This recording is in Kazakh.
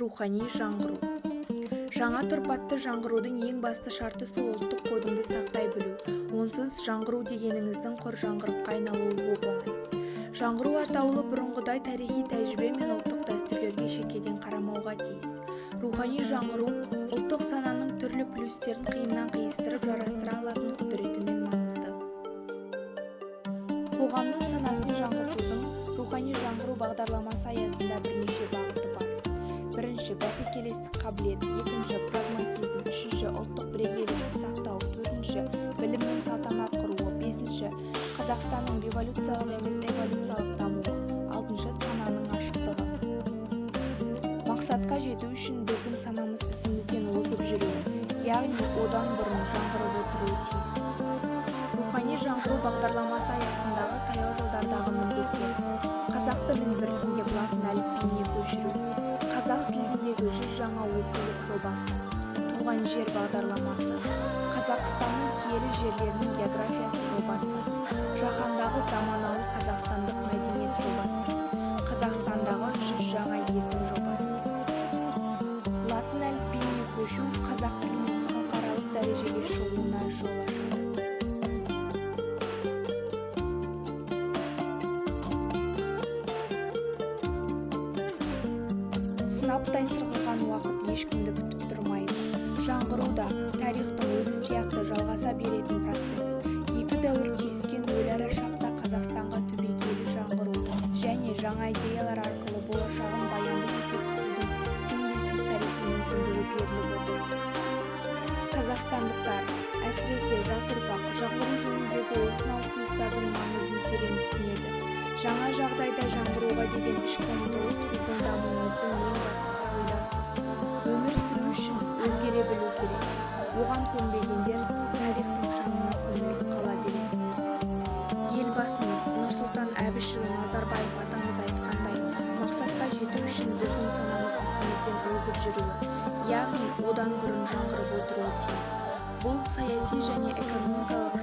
рухани жаңғыру. Жаңа тұрпатты жаңғырудың ең басты шарты сол ұлттық кодыңды сақтай білу. Онсыз жаңғыру дегеніңіздің құр жаңғырыққа айналуы оп-оңай. Жаңғыру атаулы бұрынғыдай тарихи тәжірибе мен ұлттық дәстүрлерге шекеден қарамауға тиіс. Рухани жаңғыру ұлттық сананың түрлі плюстерін қиыннан қиыстырып жарастыра алатын құдіретімен маңызды. Қоғамның санасын жаңғыртудың рухани жаңғыру бағдарламасы аясында бірнеше бағыты бар. Бірінші, бәсекелестік қабілет, екінші, прагматизм, үшінші, ұлттық бірегейлікті сақтау, төртінші, білімнің салтанат құруы, бесінші, Қазақстанның революциялық емес эволюциялық дамуы, алтыншы, сананың ашықтығы. Мақсатқа жету үшін біздің санамыз ісімізден озып жүруі, яғни одан бұрын жаңғырып отыруы тиіс. Рухани жаңғыру бағдарламасы аясындағы таяу жылдардағы міндеттер: қазақ тілін біртіндеп латын әліпбиіне көшіру, қазақ тіліндегі 100 жаңа оқулық жобасы, туған жер бағдарламасы, Қазақстанның киелі жерлерінің географиясы жобасы, жаһандағы заманауи қазақстандық мәдениет жобасы, Қазақстандағы 100 жаңа есім жобасы. Латын әліпбиіне көшу қазақ тілінің халықаралық дәрежеге шығуына жол ашады. Сынаптай сырғыған уақыт ешкімді күтіп тұрмайды. Жаңғыру да тарихтың өзі сияқты жалғаса беретін процесс. Екі дәуір түйіскен өлара шақта Қазақстанға түбегейлі жаңғыру және жаңа идеялар арқылы болашағын баянды ете түсудің теңдессіз тарихи мүмкіндігі беріліп отыр. Қазақстандықтар, әсіресе жас ұрпақ, жаңғыру жөніндегі осынау ұсыныстардың маңызын терең түсінеді. Жаңа жағдайда жаңғыруға деген ішкі ұмтылыс біздің дамуымыздың ең басты қағидасы. Өмір сүру үшін өзгере білу керек. Оған көнбегендер тарихтың шаңына көміліп қала береді. Елбасымыз Нұрсұлтан Әбішұлы Назарбаев атамыз айтқандай, мақсатқа жету үшін біздің санамыз ісімізден озып жүруі, яғни одан бұрын жаңғырып отыруы тиіс. Бұл саяси және экономикалық